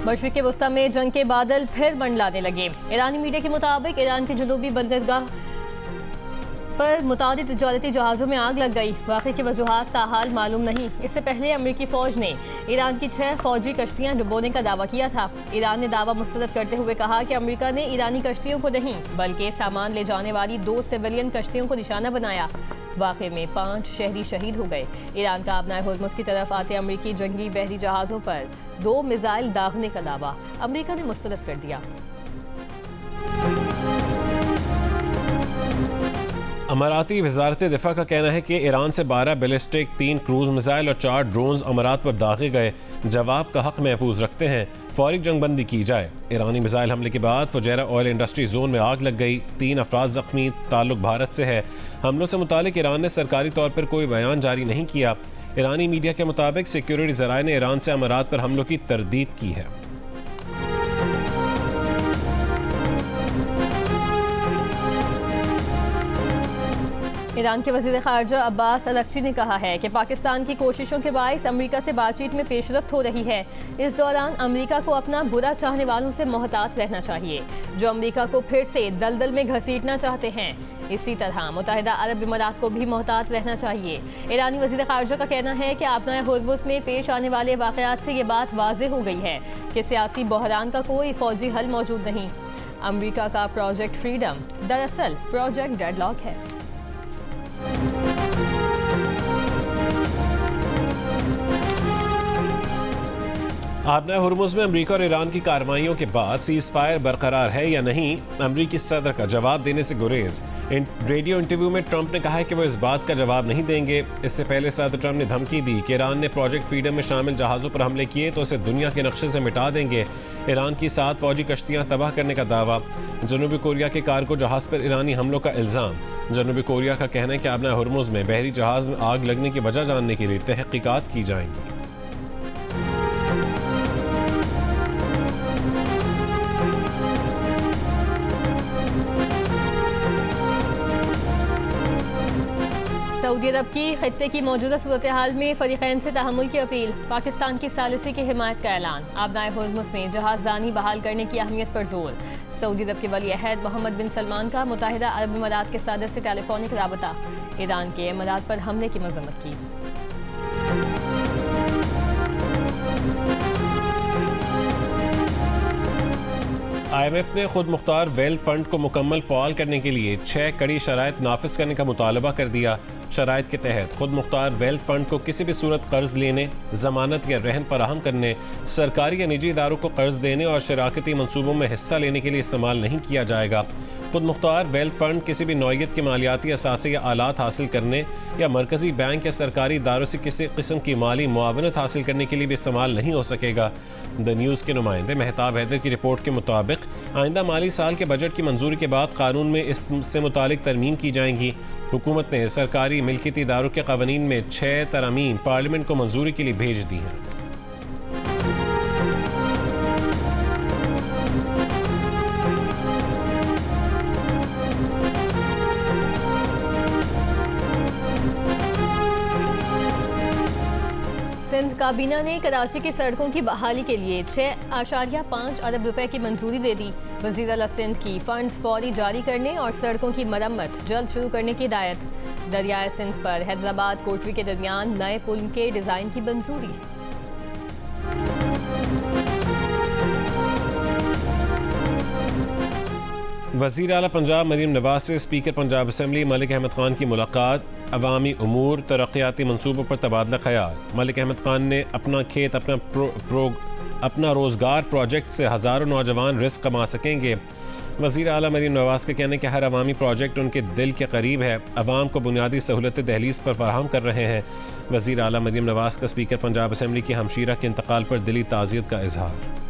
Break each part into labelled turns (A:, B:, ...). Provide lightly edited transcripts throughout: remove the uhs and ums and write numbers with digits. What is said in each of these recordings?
A: मशरिक़ वस्ता में जंग के बादल फिर मंडलाने लगे। ईरानी मीडिया के मुताबिक ईरान की जनूबी बंदरगाह पर मुतादिद तिजारती जहाज़ों में आग लग गई। वाक़े की वजूहात ताहाल मालूम नहीं। इससे पहले अमरीकी फ़ौज ने ईरान की 6 फ़ौजी कश्तियाँ डुबोने का दावा किया था। ईरान ने दावा मुस्तरद करते हुए कहा कि अमरीका ने ईरानी कश्तियों को नहीं बल्कि सामान ले जाने वाली 2 सिविलियन कश्तियों को निशाना बनाया। वाक़े में 5 शहरी शहीद हो गए। ईरान का अपना हुर्मुज़ की तरफ आते अमरीकी जंगी बहरी जहाज़ों पर 2 मिसाइल दागने का दावा अमरीका ने मुस्तरद कर दिया।
B: अमाराती वज़ारत दिफा का कहना है कि ईरान से 12 बैलिस्टिक, 3 क्रूज मिसाइल और 4 ड्रोन्स अमारात पर दागे गए। जवाब का हक महफूज रखते हैं, फौरी जंगबंदी की जाए। ईरानी मिसाइल हमले के बाद फुजैरा ऑयल इंडस्ट्री जोन में आग लग गई। 3 अफराद जख्मी। ताल्लुक भारत से है। हमलों से मुतालिक ईरान ने सरकारी तौर पर कोई बयान जारी नहीं किया। ईरानी मीडिया के मुताबिक सिक्योरिटी ज़राए ने ईरान से अमारात पर हमलों की तरदीद की है।
A: ईरान के वज़ीर ख़ारजा अब्बास अरग़ची ने कहा है कि पाकिस्तान की कोशिशों के बाइस अमरीका से बातचीत में पेशरफ्त हो रही है। इस दौरान अमरीका को अपना बुरा चाहने वालों से मोहतात रहना चाहिए जो अमरीका को फिर से दलदल में घसीटना चाहते हैं। इसी तरह मुत्तहिदा अरब इमारात को भी मोहतात रहना चाहिए। ईरानी वज़ीर ख़ारजा का कहना है कि अपना हुर्मुज़ में पेश आने वाले वाक़यात से ये बात वाज़ेह हो गई है कि सियासी बहरान का कोई फ़ौजी हल मौजूद नहीं। अमरीका का प्रोजेक्ट फ्रीडम दरअसल प्रोजेक्ट डेडलॉक है।
B: आबना हुर्मुज़ में अमरीका और ईरान की कार्रवाइयों के बाद सीज़ फायर बरकरार है या नहीं, अमरीकी सदर का जवाब देने से गुरेज। रेडियो इंटरव्यू में ट्रंप ने कहा है कि वो इस बात का जवाब नहीं देंगे। इससे पहले सदर ट्रंप ने धमकी दी कि ईरान ने प्रोजेक्ट फ्रीडम में शामिल जहाज़ों पर हमले किए तो उसे दुनिया के नक्शे से मिटा देंगे। ईरान की 7 फौजी कश्तियाँ तबाह करने का दावा। जनूबी कोरिया के कार्गो जहाज़ पर ईरानी हमलों का इल्ज़ाम। जनूबी कोरिया का कहना है कि आबना हुर्मुज़ में बहरी जहाज़ में आग लगने की वजह जानने के लिए तहकीकात की जाएंगी।
A: सऊदी अरब की खत्ते की मौजूदा सूरत हाल में फरीकैन से तहम्मुल की अपील। पाकिस्तान की सालिसी की हिमायत का ऐलान। आबनाए हुर्मुज़ में जहाज़दानी बहाल करने की अहमियत पर जोर। सऊदी अरब के वली अहद मोहम्मद बिन सलमान का मुत्तहिदा अरब इमारात के सदर से टेलीफोनिक राबता। ईरान के इमारात पर हमले की मज़म्मत की।
B: IMF ने खुद मुख्तार वेल्थ फंड को मुकम्मल फ़ाल करने के लिए 6 कड़ी शराइत नाफिज करने का मुतालबा कर दिया। शराइत के तहत खुद मुख्तार वेल्थ फंड को किसी भी सूरत कर्ज लेने, जमानत या रहन फराहम करने, सरकारी या निजी इदारों को कर्ज देने और शराकती मनसूबों में हिस्सा लेने के लिए इस्तेमाल नहीं किया जाएगा। खुद मुख्तार वेल्थ फंड किसी भी नौइयत के मालियाती असासे या आलात हासिल करने या मरकजी बैंक या सरकारी इदारों से किसी किस्म की माली मुआवनत हासिल करने के लिए भी इस्तेमाल नहीं हो सकेगा। द न्यूज़ के नुमाइंदे मेहताब हैदर की रिपोर्ट के मुताबिक आइंदा माली साल के बजट की मंजूरी के बाद कानून में इससे मुतालिक तरमीम की जाएंगी। हुकूमत ने सरकारी मिल्कियती इदारों के कवानीन में 6 तरमीम पार्लियामेंट को मंजूरी के लिए भेज दी हैं।
A: सिंध काबीना ने कराची की सड़कों की बहाली के लिए 6.5 अरब रुपए की मंजूरी दे दी। वज़ीर आला सिंध की फंड्स फौरी जारी करने और सड़कों की मरम्मत जल्द शुरू करने की हिदायत। दरियाए सिंध पर हैदराबाद कोटरी के दरमियान नए पुल के डिज़ाइन की मंजूरी।
B: वज़ीर आला पंजाब मरीम नवाज से स्पीकर पंजाब असम्बली मलिक अहमद खान की मुलाकात। अवामी उमूर तरक्याती मनसूबों पर तबादला ख्याल। मलिक अहमद खान ने अपना खेत अपना रोज़गार प्रोजेक्ट से हज़ारों नौजवान रिस्क कमा सकेंगे। वज़ीर आला मरीम नवाज का कहना है कि हर अवामी प्रोजेक्ट उनके दिल के करीब है। अवाम को बुनियादी सहूलतें दहलीज पर फराहम कर रहे हैं। वज़ीर आला मरीम नवाज का स्पीकर पंजाब असम्बली की हमशीरा के इंतकाल पर दिली ताज़ियत का इजहार।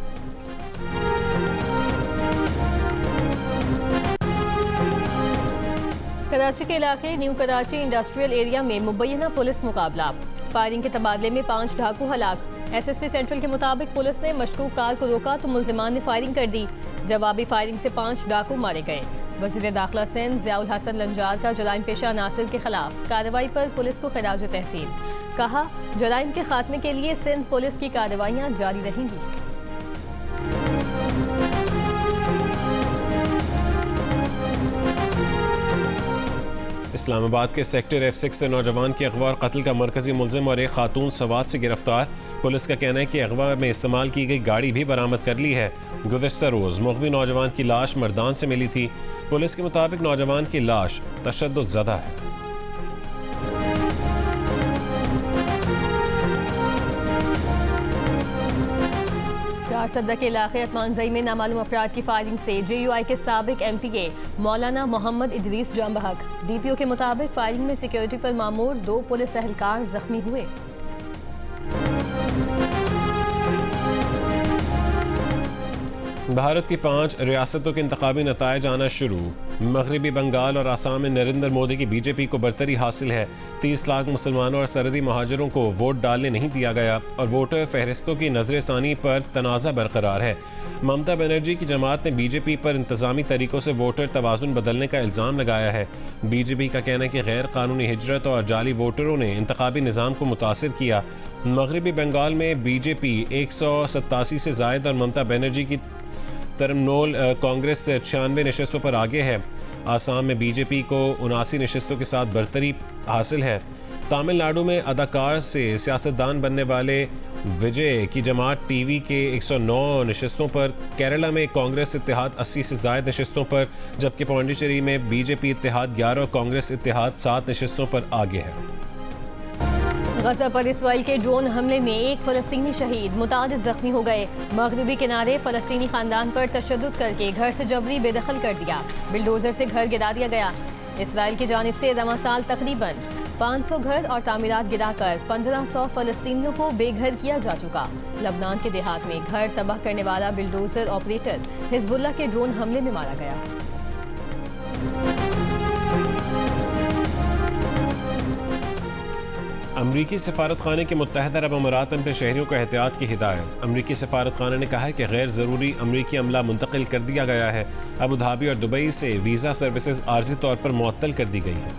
A: कराची के इलाके न्यू कराची इंडस्ट्रियल एरिया में मुबैना पुलिस मुकाबला। फायरिंग के तबादले में 5 डाकू हलाक। SSP सेंट्रल के मुताबिक पुलिस ने मशकूक कार को रोका तो मुल्जिमान ने फायरिंग कर दी। जवाबी फायरिंग से 5 डाकू मारे गए। वज़ीर दाखिला सिंध ज़ियाउल हसन लंजार का जराइम पेशा नासिर के खिलाफ कार्रवाई पर पुलिस को खिराज तहसीन। कहा, जराइम के खात्मे के लिए सिंध पुलिस की कार्रवाइयाँ जारी रहेंगी।
B: इस्लामाबाद के सेक्टर F6 से नौजवान के अगवा और कत्ल का मरकजी मुलजिम और एक खातून सवात से गिरफ्तार। पुलिस का कहना है कि अगवा में इस्तेमाल की गई गाड़ी भी बरामद कर ली है। गुज़श्ता रोज़ मुग़वी नौजवान की लाश मर्दान से मिली थी। पुलिस के मुताबिक नौजवान की लाश तशद्दुद ज़दा है।
A: सद्दा के इलाके अतमानजई में नामालूम अफराद की फायरिंग से JUI के साबिक MPA मौलाना मोहम्मद इदरीस जाम बहक। DPO के मुताबिक फायरिंग में सिक्योरिटी पर मामूर 2 पुलिस एहलकार जख्मी हुए।
B: भारत की 5 रियासतों के इंतखाबी नतायज आना शुरू। मगरबी बंगाल और आसाम में नरेंद्र मोदी की BJP को बरतरी हासिल है। 30 लाख मुसलमानों और सरहदी महाजरों को वोट डालने नहीं दिया गया और वोटर फहरिस्तों की नजरसानी पर तनाज़ा बरकरार है। ममता बनर्जी की जमात ने BJP पर इंतजामी तरीकों से वोटर तवाज़ुन बदलने का इल्ज़ाम लगाया है। BJP का कहना है कि गैर कानूनी हिजरत और जाली वोटरों ने इंतखाबी निज़ाम को मुतासिर किया। मगरबी बंगाल में BJP 187 से जायद और ममता बनर्जी की तरमनोल कांग्रेस 96 नशस्तों पर आगे है। आसाम में BJP को 79 नशस्तों के साथ बरतरी हासिल है। तमिलनाडु में अदाकार से सियासतदान बनने वाले विजय की जमात TV के 109 नशस्तों पर, केरला में कांग्रेस इत्तेहाद 80 से जायद नशस्तों पर, जबकि पौंडीचेरी में BJP इत्तेहाद 11 और कांग्रेस इत्तेहाद 7 नशस्तों पर आगे है।
A: गजा पर इसराइल के ड्रोन हमले में एक फ़लस्तीनी शहीद, मुतादिद जख्मी हो गए। मगरबी किनारे फ़लस्तीनी खानदान पर तशद्दुद करके घर से जबरी बेदखल कर दिया। बिल्डोजर से घर गिरा दिया गया। इसराइल की जानिब से रवां साल तकरीबन 500 घर और तामीरात गिराकर 1500 फ़लस्तीनियों को बेघर किया जा चुका। लबनान के देहात में घर तबाह करने वाला बिल्डोजर ऑपरेटर हिजबुल्लाह के ड्रोन हमले में मारा गया।
B: अमरीकी सफारत खाने के मुत्तहदा अरब अमारात में अपने शहरियों को एहतियात की हिदायत। अमरीकी सफारत खाना ने कहा है कि गैर ज़रूरी अमरीकी अमला मुंतकिल कर दिया गया है। अबू धाबी और दुबई से वीज़ा सर्विसेज आर्जी तौर पर मुअत्तल कर दी गई हैं।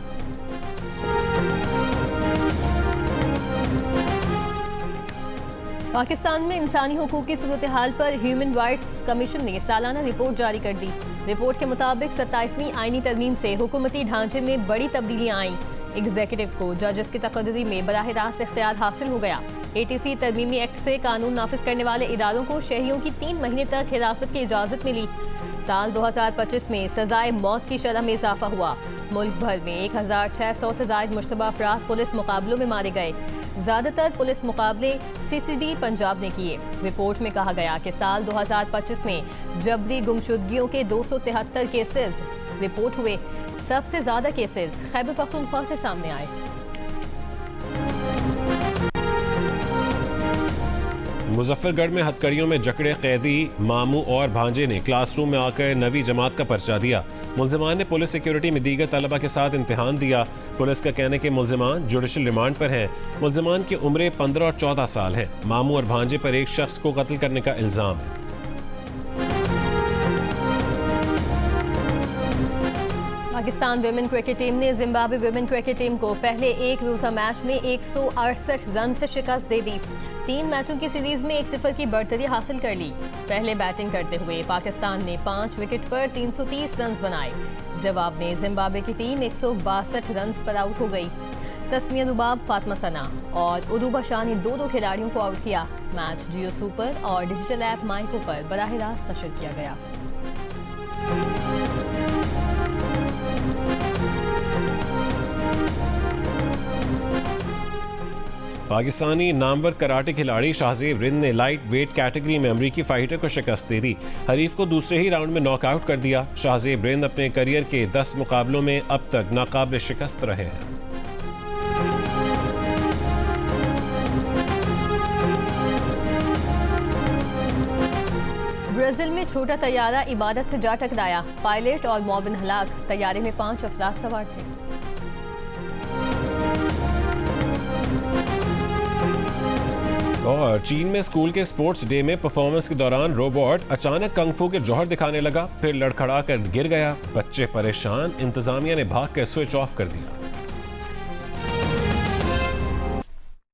A: पाकिस्तान में इंसानी हुकूक की सूरत हाल पर ह्यूमन राइट्स कमीशन ने सालाना रिपोर्ट जारी कर दी। रिपोर्ट के मुताबिक 27वीं आईनी तरमीम से हुकूमती ढांचे में बड़ी तब्दीलियां आईं। एग्जीक्यूटिव को जजेस की तकदरी में बराह रास्त इख्तियार हासिल हो गया। ATC तरमीमी एक्ट से कानून नाफिज करने वाले इदारों को शहरियों की 3 महीने तक हिरासत की इजाज़त मिली। साल 2025 में सजाए मौत की शरह में इजाफा हुआ। मुल्क भर में 1600 से ज़ायद मुश्तबा अफराद पुलिस मुकाबलों में मारे गए। ज़्यादातर पुलिस मुकाबले CCD पंजाब ने किए। रिपोर्ट में कहा गया कि साल 2025 में जबरी गुमशुदगियों के 273 केसेस रिपोर्ट हुए। सबसे ज्यादा केसेस खैबर पख्तूनख्वा से सामने आए।
B: मुजफ्फरगढ़ में हथकड़ियों में जकड़े कैदी मामू और भांजे ने क्लासरूम में आकर 9वीं जमात का पर्चा दिया। मुलजिमान ने पुलिस सिक्योरिटी में दीगर तलबा के साथ इम्तिहान दिया। पुलिस का कहना है कि मुलजिमान जुडिशल रिमांड पर हैं। मुलजिमान की उम्रें 15 और 14 साल हैं। मामू और भांजे पर एक शख्स को कत्ल करने का इल्ज़ाम है।
A: पाकिस्तान विमेन क्रिकेट टीम ने जिम्बाब्वे विमेन क्रिकेट टीम को पहले एक रोजा मैच में 168 रन से शिकस्त दे दी। 3 मैचों की सीरीज में 1-0 की बढ़तरी हासिल कर ली। पहले बैटिंग करते हुए पाकिस्तान ने 5 विकेट पर 330 रन बनाए। जवाब में जिम्बाब्वे की टीम 162 रन पर आउट हो गई। तस्मिया रुबाब, फातिमा सना और उरूबा शाह ने 2-2 खिलाड़ियों को आउट किया। मैच जियो सुपर और डिजिटल ऐप माइको पर बराह रास्त नशर किया गया।
B: पाकिस्तानी नामवर कराटे खिलाड़ी शाहजेब रिंद ने लाइट वेट कैटेगरी में अमरीकी फाइटर को शिकस्त दे दी। हरीफ को दूसरे ही राउंड में नॉकआउट कर दिया। शाहजेब रिंद अपने करियर के 10 मुकाबलों में अब तक नाकाबिल शिकस्त रहे हैं।
A: ब्राजील में छोटा तैयारा इबादत से जा टकराया। पायलट और मॉबिन हलाक। तैयारे में 5 अफराद सवार थे।
B: और चीन में स्कूल के स्पोर्ट्स डे में परफॉर्मेंस के दौरान रोबोट अचानक कंगफू के जौहर दिखाने लगा, फिर लड़खड़ा कर गिर गया। बच्चे परेशान, इंतजामिया ने भाग कर स्विच ऑफ कर दिया।